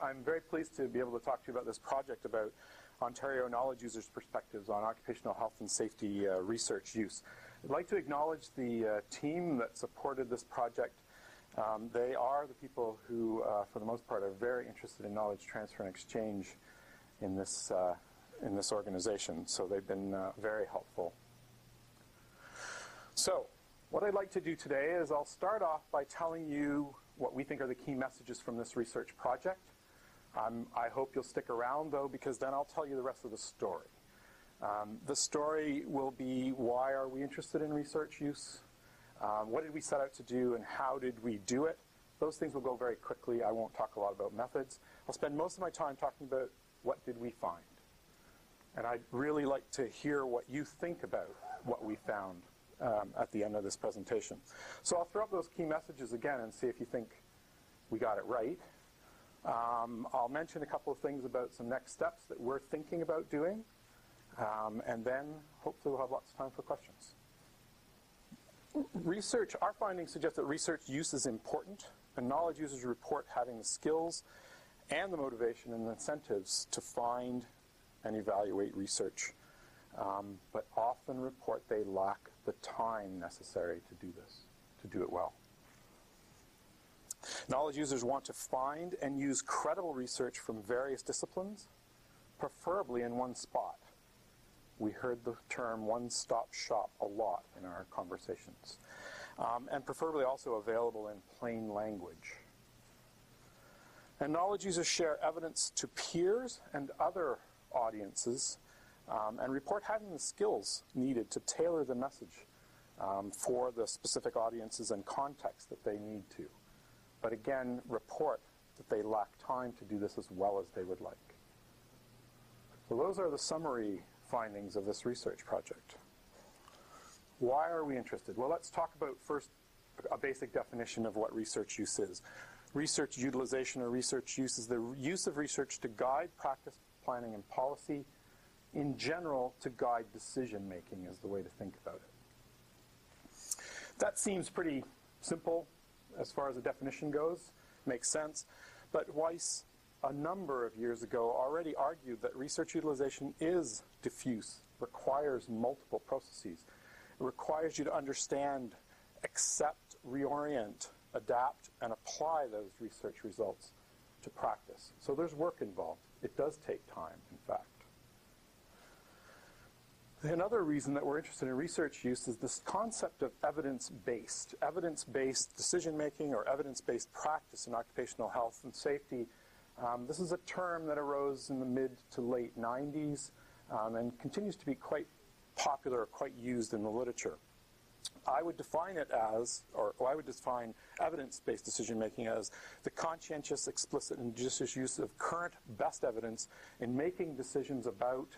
I'm very pleased to be able to talk to you about this project about Ontario knowledge users' perspectives on occupational health and safety research use. I'd like to acknowledge the team that supported this project. They are the people who, for the most part, are very interested in knowledge transfer and exchange in this organization. So they've been very helpful. So what I'd like to do today is I'll start off by telling you what we think are the key messages from this research project. I hope you'll stick around, though, because then I'll tell you the rest of the story. The story will be, why are we interested in research use? What did we set out to do, and how did we do it? Those things will go very quickly. I won't talk a lot about methods. I'll spend most of my time talking about what did we find. And I'd really like to hear what you think about what we found at the end of this presentation. So I'll throw up those key messages again and see if you think we got it right. I'll mention a couple of things about some next steps that we're thinking about doing, and then hopefully we'll have lots of time for questions. Our findings suggest that research use is important, and knowledge users report having the skills and the motivation and incentives to find and evaluate research, but often report they lack the time necessary to do this, to do it well. Knowledge users want to find and use credible research from various disciplines, preferably in one spot. We heard the term one-stop shop a lot in our conversations, and preferably also available in plain language. And knowledge users share evidence to peers and other audiences and report having the skills needed to tailor the message for the specific audiences and context that they need to. But again, report that they lack time to do this as well as they would like. So those are the summary findings of this research project. Why are we interested? Well, let's talk about first a basic definition of what research use is. Research utilization or research use is the use of research to guide practice, planning, and policy. In general, to guide decision-making is the way to think about it. That seems pretty simple as far as the definition goes. Makes sense. But Weiss, a number of years ago, already argued that research utilization is diffuse, requires multiple processes. It requires you to understand, accept, reorient, adapt, and apply those research results to practice. So there's work involved. It does take time, in fact. Another reason that we're interested in research use is this concept of evidence-based decision-making or evidence-based practice in occupational health and safety. This is a term that arose in the mid to late 90s and continues to be quite popular, quite used in the literature. I would define it as, or I would define evidence-based decision-making as the conscientious, explicit, and judicious use of current best evidence in making decisions about,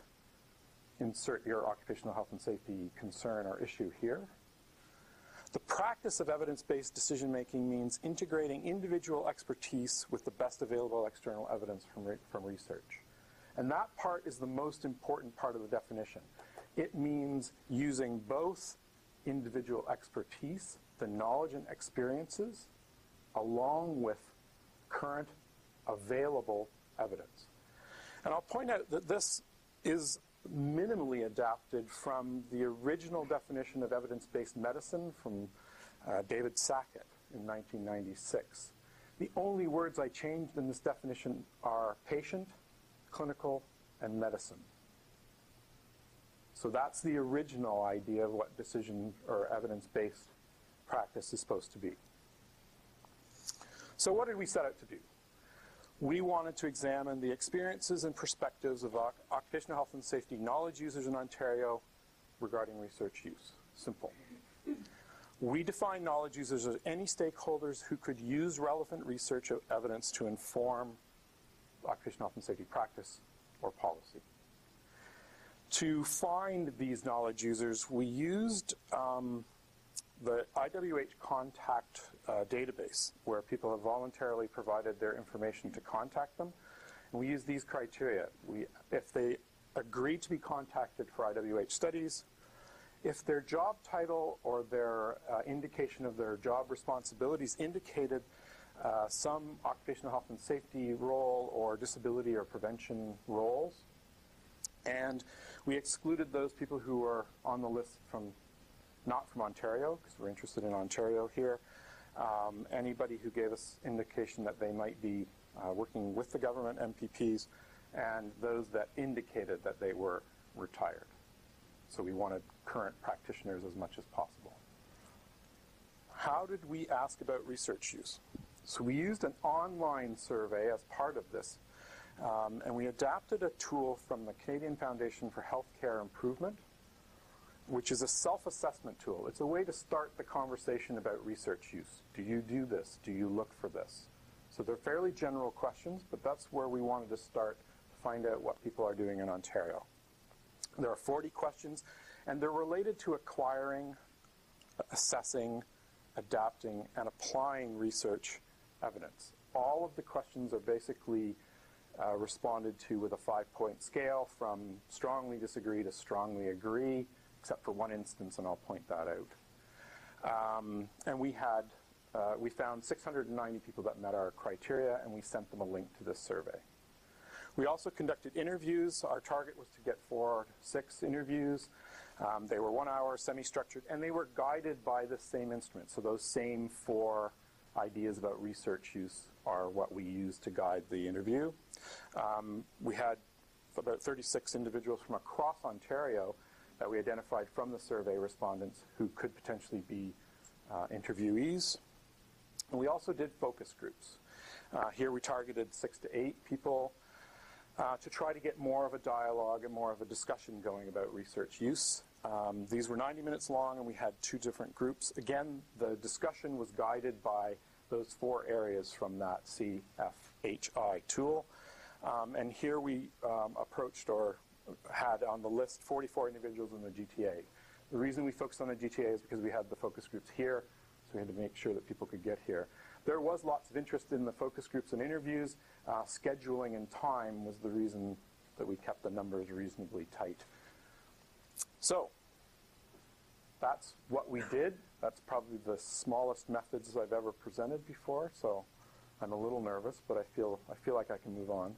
insert your occupational health and safety concern or issue here. The practice of evidence-based decision-making means integrating individual expertise with the best available external evidence from research. And that part is the most important part of the definition. It means using both individual expertise, the knowledge and experiences, along with current available evidence. And I'll point out that this is minimally adapted from the original definition of evidence-based medicine from David Sackett in 1996. The only words I changed in this definition are patient, clinical, and medicine. So that's the original idea of what decision or evidence-based practice is supposed to be. So what did we set out to do? We wanted to examine the experiences and perspectives of occupational health and safety knowledge users in Ontario regarding research use. Simple. We define knowledge users as any stakeholders who could use relevant research or evidence to inform occupational health and safety practice or policy. To find these knowledge users, we used the IWH contact database, where people have voluntarily provided their information to contact them. And we use these criteria. If they agreed to be contacted for IWH studies, if their job title or their indication of their job responsibilities indicated some occupational health and safety role or disability or prevention roles. And we excluded those people who were on the list not from Ontario, because we're interested in Ontario here. Anybody who gave us indication that they might be working with the government, MPPs, and those that indicated that they were retired. So we wanted current practitioners as much as possible. How did we ask about research use? So we used an online survey as part of this, and we adapted a tool from the Canadian Foundation for Healthcare Improvement, which is a self-assessment tool. It's a way to start the conversation about research use. Do you do this? Do you look for this? So they're fairly general questions, but that's where we wanted to start to find out what people are doing in Ontario. There are 40 questions, and they're related to acquiring, assessing, adapting, and applying research evidence. All of the questions are basically responded to with a 5-point scale from strongly disagree to strongly agree, except for one instance, and I'll point that out. And we found 690 people that met our criteria, and we sent them a link to this survey. We also conducted interviews. Our target was to get 4 to 6 interviews. They were 1 hour, semi-structured, and they were guided by the same instrument. So those same 4 ideas about research use are what we used to guide the interview. We had about 36 individuals from across Ontario that we identified from the survey respondents who could potentially be interviewees. And we also did focus groups. Here we targeted 6 to 8 people to try to get more of a dialogue and more of a discussion going about research use. These were 90 minutes long, and we had 2 different groups. Again, the discussion was guided by those 4 areas from that CFHI tool. And here we approached or had on the list 44 individuals in the GTA. The reason we focused on the GTA is because we had the focus groups here, so we had to make sure that people could get here. There was lots of interest in the focus groups and interviews. Scheduling and time was the reason that we kept the numbers reasonably tight. So that's what we did. That's probably the smallest methods I've ever presented before, so I'm a little nervous, but I feel like I can move on.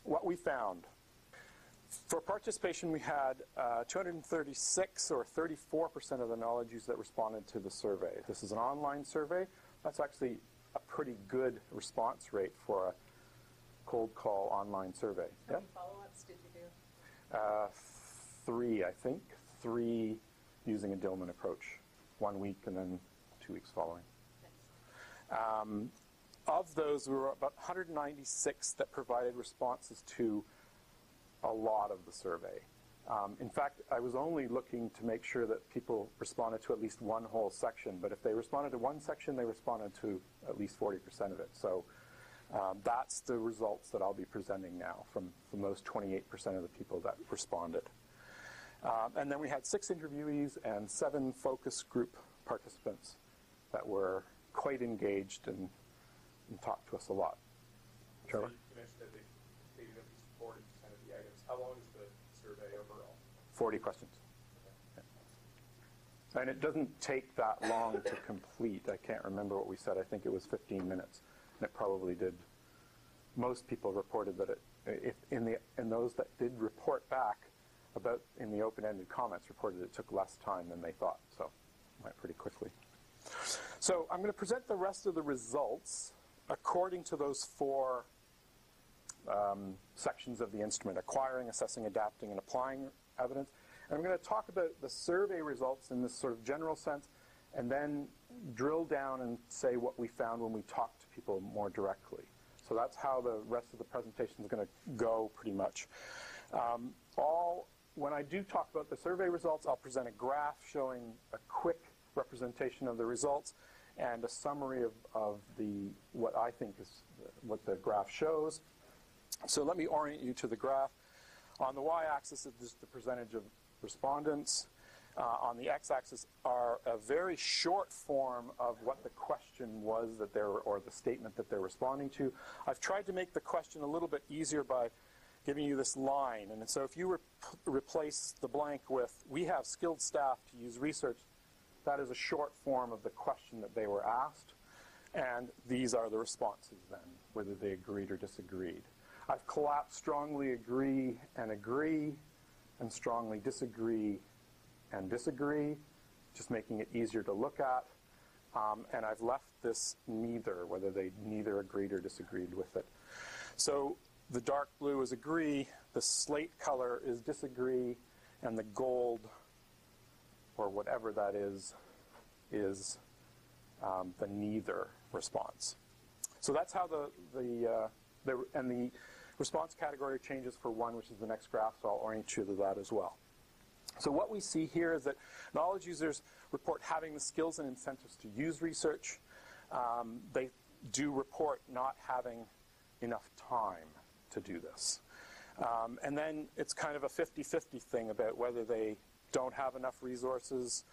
What we found. For participation, we had 236 or 34% of the knowledge use that responded to the survey. This is an online survey. That's actually a pretty good response rate for a cold call online survey. How many follow-ups did you do? 3, I think. 3 using a Dillman approach. 1 week and then 2 weeks following. Thanks. Of those, we were about 196 that provided responses to a lot of the survey. In fact, I was only looking to make sure that people responded to at least one whole section, but if they responded to one section, they responded to at least 40% of it. So that's the results that I'll be presenting now from those 28% of the people that responded. And then we had 6 interviewees and 7 focus group participants that were quite engaged and talked to us a lot. Trevor? You mentioned that they completed at least 40% of the items. How long is the survey overall? 40 questions. Okay. Yeah. And it doesn't take that long to complete. I can't remember what we said. I think it was 15 minutes. And it probably did. Most people reported that in those that did report back about in the open-ended comments reported it took less time than they thought. So it went pretty quickly. So I'm going to present the rest of the results according to those 4 sections of the instrument: acquiring, assessing, adapting, and applying evidence. And I'm going to talk about the survey results in this sort of general sense, and then drill down and say what we found when we talked to people more directly. So that's how the rest of the presentation is going to go pretty much. When I do talk about the survey results, I'll present a graph showing a quick representation of the results and a summary of what I think is what the graph shows. So let me orient you to the graph. On the y-axis is the percentage of respondents. On the x-axis are a very short form of what the question was that or the statement that they're responding to. I've tried to make the question a little bit easier by giving you this line. And so if you replace the blank with, "We have skilled staff to use research," that is a short form of the question that they were asked. And these are the responses then, whether they agreed or disagreed. I've collapsed strongly agree, and strongly disagree and disagree, just making it easier to look at. And I've left this neither, whether they neither agreed or disagreed with it. So the dark blue is agree, the slate color is disagree, and the gold, or whatever that is the neither response. So that's how the response category changes for one, which is the next graph, so I'll orient you to that as well. So what we see here is that knowledge users report having the skills and incentives to use research. They do report not having enough time to do this. And then it's kind of a 50-50 thing about whether they don't have enough resources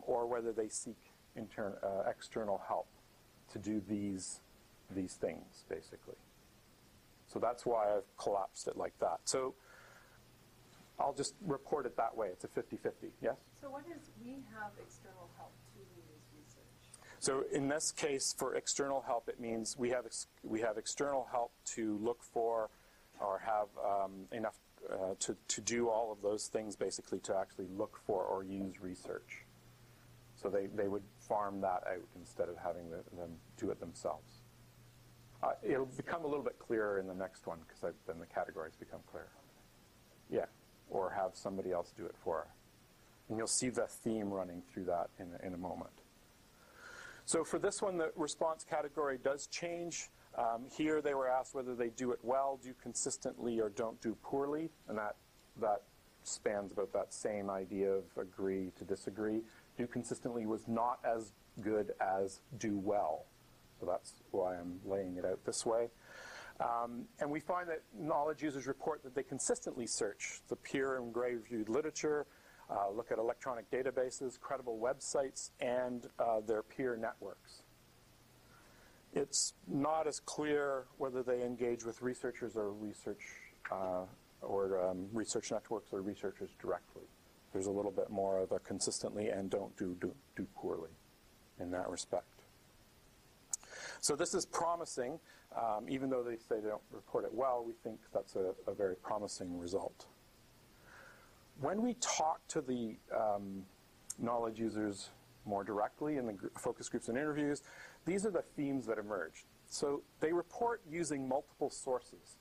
or whether they seek external help to do these things, basically. So that's why I've collapsed it like that. So I'll just report it that way. It's a 50-50. Yes? So what is we have external help to use research? So in this case, for external help, it means we have external help to look for or have enough to do all of those things, basically, to actually look for or use research. So they would farm that out instead of having them do it themselves. It'll become a little bit clearer in the next one, because then the categories become clearer. Yeah, or have somebody else do it for us. And you'll see the theme running through that in a moment. So for this one, the response category does change. Here they were asked whether they do it well, do consistently, or don't do poorly. And that spans about that same idea of agree to disagree. Do consistently was not as good as do well. So that's why I'm laying it out this way. And we find that knowledge users report that they consistently search the peer and grade-reviewed literature, look at electronic databases, credible websites, and their peer networks. It's not as clear whether they engage with researchers or research networks or researchers directly. There's a little bit more of a consistently and don't do poorly in that respect. So this is promising. Even though they say they don't report it well, we think that's a very promising result. When we talk to the knowledge users more directly in the focus groups and interviews, these are the themes that emerge. So they report using multiple sources,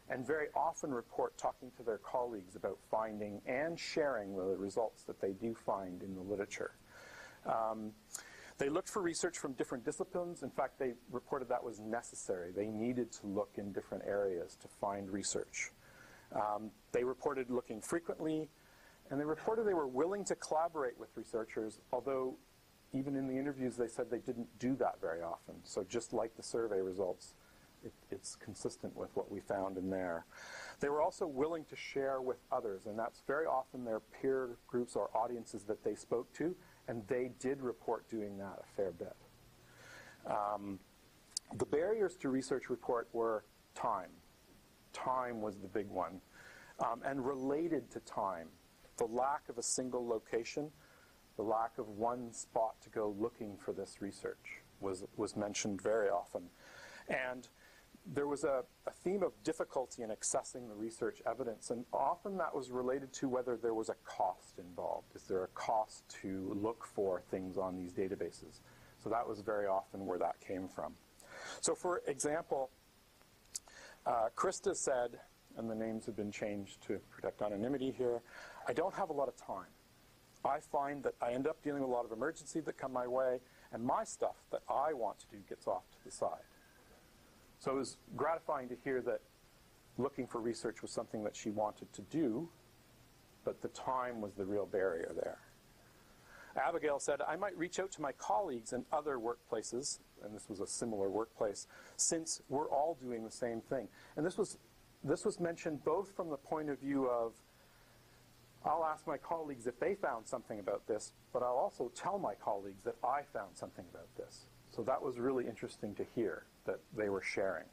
and very often report talking to their colleagues about finding and sharing the results that they do find in the literature. They looked for research from different disciplines. In fact, they reported that was necessary. They needed to look in different areas to find research. They reported looking frequently, and they reported they were willing to collaborate with researchers, although even in the interviews they said they didn't do that very often. So just like the survey results, it's consistent with what we found in there. They were also willing to share with others, and that's very often their peer groups or audiences that they spoke to, and they did report doing that a fair bit. The barriers to research report were time. Time was the big one. And related to time, the lack of a single location, the lack of one spot to go looking for this research was mentioned very often. And there was a theme of difficulty in accessing the research evidence, and often that was related to whether there was a cost involved. Is there a cost to look for things on these databases? So that was very often where that came from. So for example, Krista said, and the names have been changed to protect anonymity here, I don't have a lot of time. I find that I end up dealing with a lot of emergencies that come my way, and my stuff that I want to do gets off to the side. So it was gratifying to hear that looking for research was something that she wanted to do, but the time was the real barrier there. Abigail said, I might reach out to my colleagues in other workplaces, and this was a similar workplace, since we're all doing the same thing. And this was mentioned both from the point of view of, I'll ask my colleagues if they found something about this, but I'll also tell my colleagues that I found something about this. So that was really interesting to hear that they were sharing.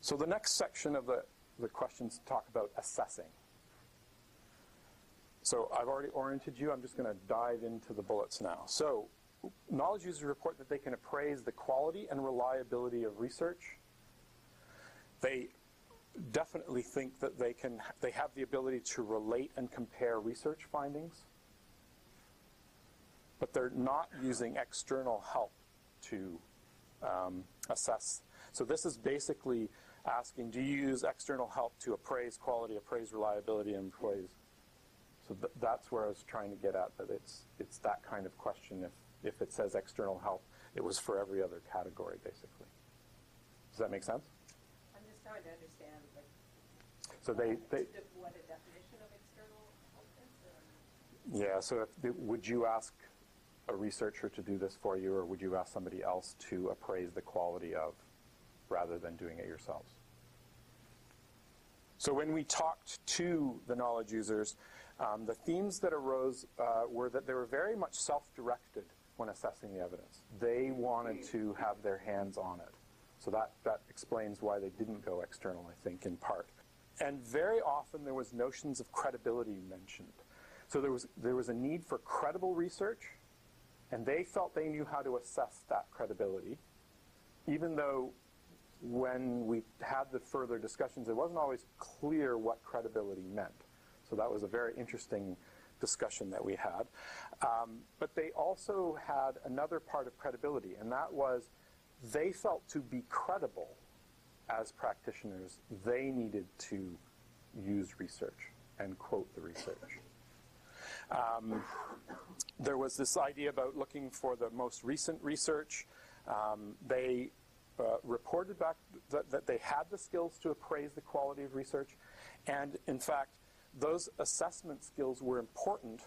So the next section of the questions talk about assessing. So I've already oriented you. I'm just going to dive into the bullets now. So knowledge users report that they can appraise the quality and reliability of research. They definitely think that they have the ability to relate and compare research findings, but they're not using external help to assess. So this is basically asking, do you use external help to appraise quality, appraise reliability, and appraise? So that's where I was trying to get at, that it's that kind of question. If it says external help, it was for every other category, basically. Does that make sense? I'm just trying to understand, like, so what a definition of external help is? Yeah, so would you ask a researcher to do this for you, or would you ask somebody else to appraise the quality of, rather than doing it yourselves? So when we talked to the knowledge users, the themes that arose were that they were very much self-directed when assessing the evidence. They wanted to have their hands on it. So that explains why they didn't go external, I think, in part. And very often there was notions of credibility mentioned. So there was a need for credible research, and they felt they knew how to assess that credibility, even though when we had the further discussions, it wasn't always clear what credibility meant. So that was a very interesting discussion that we had. But they also had another part of credibility, and that was they felt to be credible as practitioners, they needed to use research and quote the research. There was this idea about looking for the most recent research. They reported back that they had the skills to appraise the quality of research, and in fact, those assessment skills were important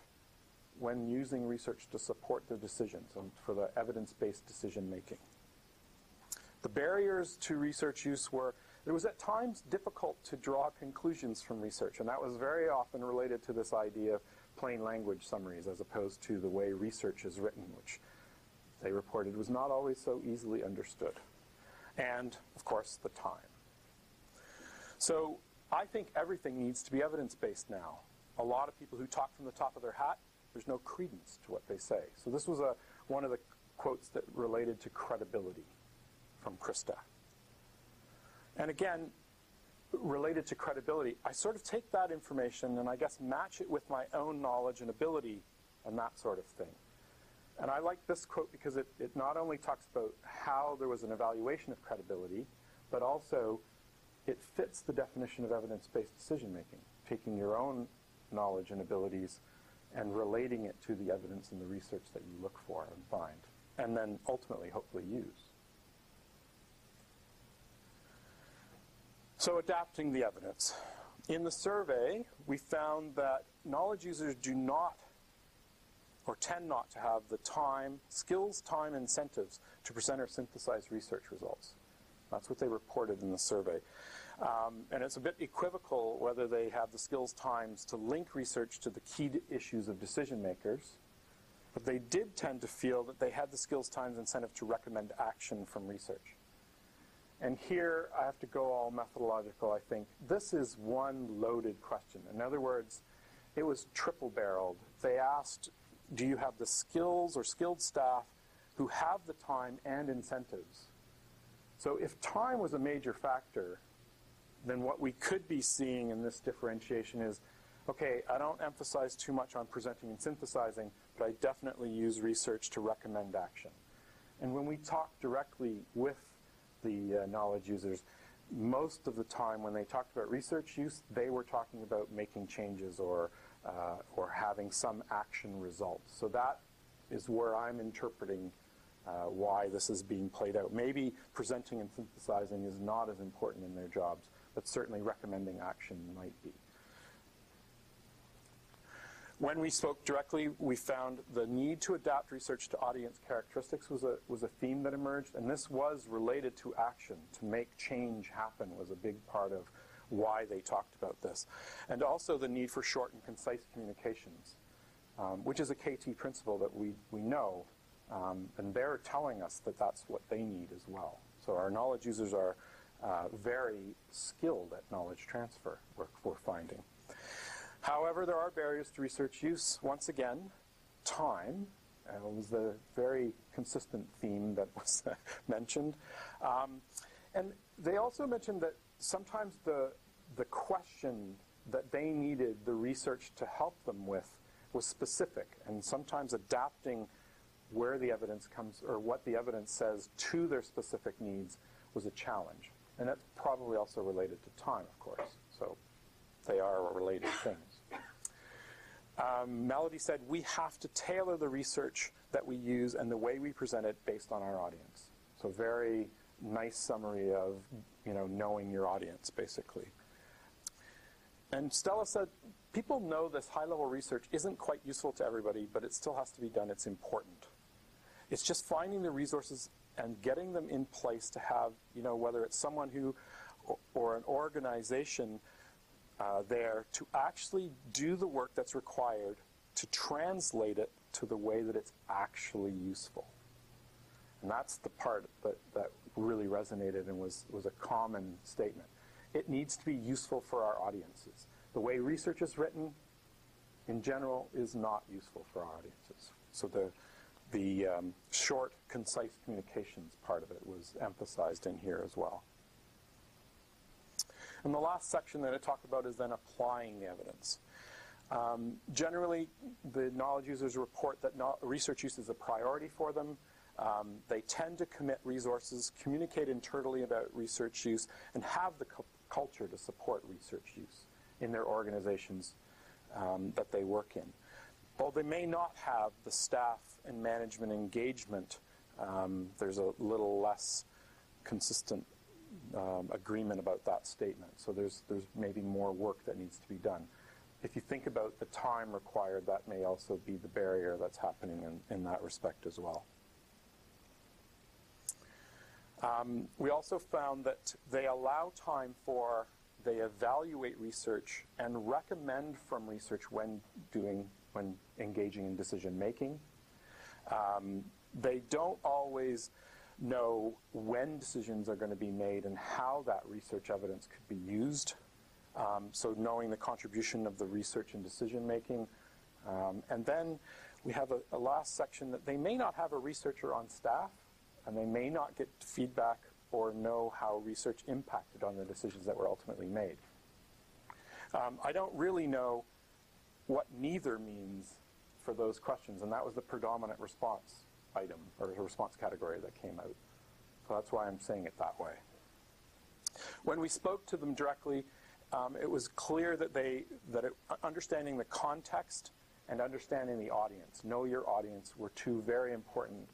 when using research to support their decisions and for the evidence-based decision making. The barriers to research use were, it was at times difficult to draw conclusions from research, and that was very often related to this idea of plain language summaries as opposed to the way research is written, which they reported was not always so easily understood. And, of course, the time. So I think everything needs to be evidence-based now. A lot of people who talk from the top of their hat, there's no credence to what they say. So this was one of the quotes that related to credibility from Krista. And again, related to credibility, I sort of take that information and I guess match it with my own knowledge and ability and that sort of thing. And I like this quote because it not only talks about how there was an evaluation of credibility, but also it fits the definition of evidence-based decision-making, taking your own knowledge and abilities and relating it to the evidence and the research that you look for and find, and then ultimately, hopefully, use. So adapting the evidence. In the survey, we found that knowledge users do not or tend not to have the time, skills, time, incentives to present or synthesize research results. That's what they reported in the survey. And it's a bit equivocal whether they have the skills, times to link research to the key issues of decision makers, but they did tend to feel that they had the skills, times, incentive to recommend action from research. And here I have to go all methodological, I think. This is one loaded question. In other words, it was triple-barreled. They asked, do you have the skills or skilled staff who have the time and incentives? So if time was a major factor, then what we could be seeing in this differentiation is, okay, I don't emphasize too much on presenting and synthesizing, but I definitely use research to recommend action. And when we talk directly with the knowledge users, most of the time when they talked about research use, they were talking about making changes or having some action result. So that is where I'm interpreting why this is being played out. Maybe presenting and synthesizing is not as important in their jobs, but certainly recommending action might be. When we spoke directly, we found the need to adapt research to audience characteristics was a theme that emerged, and this was related to action. To make change happen was a big part of why they talked about this. And also the need for short and concise communications, which is a KT principle that we know, and they're telling us that that's what they need as well. So our knowledge users are very skilled at knowledge transfer, we're finding. However, there are barriers to research use. Once again, time. It was a very consistent theme that was mentioned. And they also mentioned that sometimes the question that they needed the research to help them with was specific, and sometimes adapting where the evidence comes or what the evidence says to their specific needs was a challenge. And that's probably also related to time, of course. So they are related things. Melody said, we have to tailor the research that we use and the way we present it based on our audience. So very nice summary of, knowing your audience, basically. And Stella said, people know this high-level research isn't quite useful to everybody, but it still has to be done. It's important. It's just finding the resources and getting them in place to have, whether it's someone who or an organization there to actually do the work that's required to translate it to the way that it's actually useful. And that's the part that really resonated and was a common statement. It needs to be useful for our audiences. The way research is written, in general, is not useful for our audiences. So the short, concise communications part of it was emphasized in here as well. And the last section that I talked about is then applying the evidence. Generally, the knowledge users report that research use is a priority for them. They tend to commit resources, communicate internally about research use, and have the culture to support research use in their organizations that they work in. While they may not have the staff and management engagement, there's a little less consistent agreement about that statement. So there's maybe more work that needs to be done. If you think about the time required, that may also be the barrier that's happening in that respect as well. We also found that they allow time they evaluate research and recommend from research when engaging in decision making. They don't always know when decisions are going to be made and how that research evidence could be used. So knowing the contribution of the research in decision making. And then we have a last section that they may not have a researcher on staff, and they may not get feedback or know how research impacted on the decisions that were ultimately made. I don't really know what neither means for those questions, and that was the predominant response item, or response category that came out. So that's why I'm saying it that way. When we spoke to them directly, it was clear that understanding the context and understanding the audience, know your audience, were two very important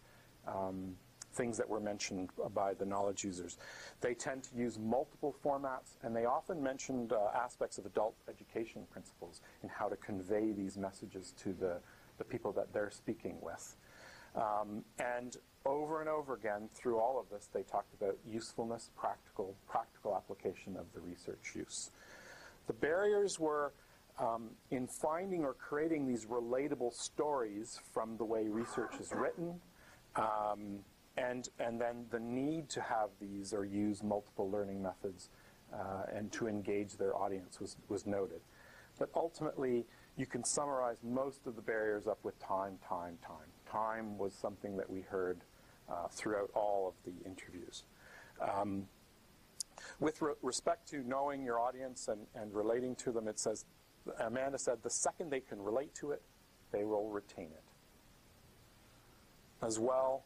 things that were mentioned by the knowledge users. They tend to use multiple formats, and they often mentioned aspects of adult education principles in how to convey these messages to the people that they're speaking with. And over and over again, through all of this, they talked about usefulness, practical application of the research use. The barriers were in finding or creating these relatable stories from the way research is written, and then the need to have these or use multiple learning methods and to engage their audience was noted. But ultimately, you can summarize most of the barriers up with time. Time was something that we heard throughout all of the interviews. With respect to knowing your audience and relating to them, it says, Amanda said, the second they can relate to it, they will retain it. As well,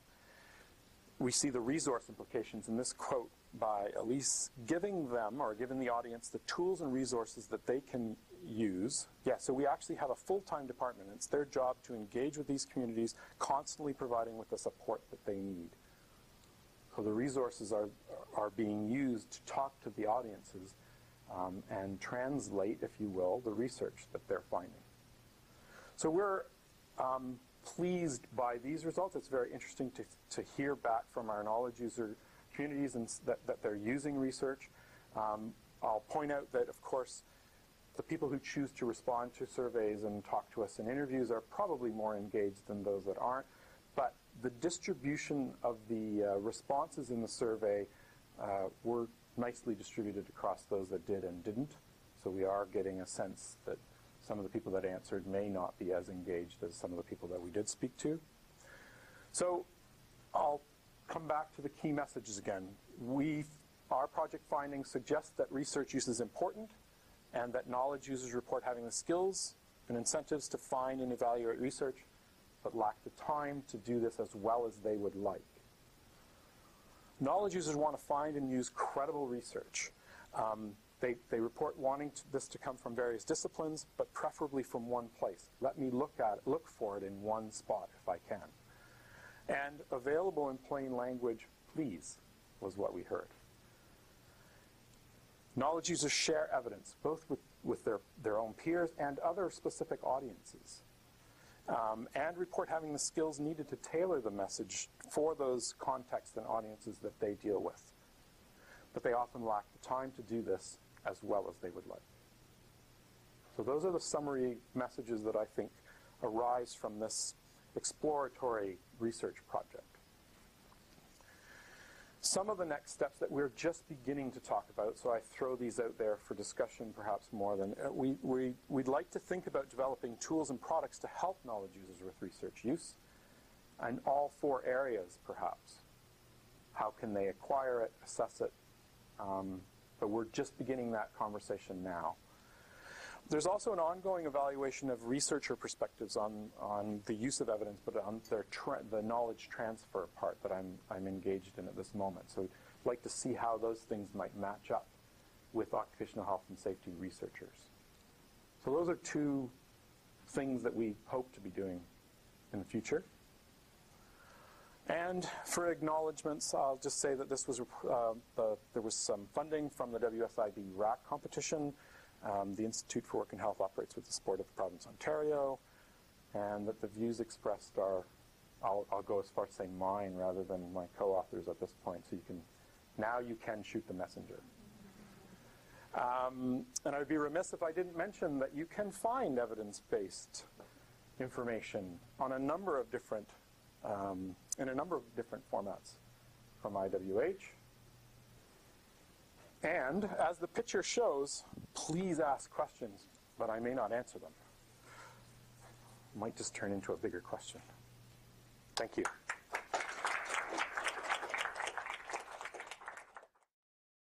we see the resource implications in this quote by Elise, giving the audience the tools and resources that they can use. Yeah, so we actually have a full-time department. It's their job to engage with these communities, constantly providing with the support that they need. So the resources are being used to talk to the audiences and translate, if you will, the research that they're finding. So we're pleased by these results. It's very interesting to hear back from our knowledge user communities and that they're using research. I'll point out that, of course, the people who choose to respond to surveys and talk to us in interviews are probably more engaged than those that aren't. But the distribution of the responses in the survey were nicely distributed across those that did and didn't. So we are getting a sense that some of the people that answered may not be as engaged as some of the people that we did speak to. So I'll come back to the key messages again. Our project findings suggest that research use is important and that knowledge users report having the skills and incentives to find and evaluate research, but lack the time to do this as well as they would like. Knowledge users want to find and use credible research. They report wanting this to come from various disciplines, but preferably from one place. Let me look for it in one spot if I can. And available in plain language, please, was what we heard. Knowledge users share evidence, both with their own peers and other specific audiences, and report having the skills needed to tailor the message for those contexts and audiences that they deal with. But they often lack the time to do this as well as they would like. So those are the summary messages that I think arise from this exploratory research project. Some of the next steps that we're just beginning to talk about, so I throw these out there for discussion perhaps more than, we'd like to think about developing tools and products to help knowledge users with research use, in all four areas perhaps. How can they acquire it, assess it, but we're just beginning that conversation now. There's also an ongoing evaluation of researcher perspectives on the use of evidence, but on the knowledge transfer part that I'm engaged in at this moment. So I'd like to see how those things might match up with occupational health and safety researchers. So those are two things that we hope to be doing in the future. And for acknowledgements, I'll just say that this was there was some funding from the WSIB RAC competition. The Institute for Work and Health operates with the support of the Province of Ontario, and that the views expressed are, I'll go as far as saying mine rather than my co-authors at this point, so now you can shoot the messenger. And I would be remiss if I didn't mention that you can find evidence-based information on a number of different, in a number of different formats from IWH. And as the picture shows, please ask questions, but I may not answer them. It might just turn into a bigger question. Thank you.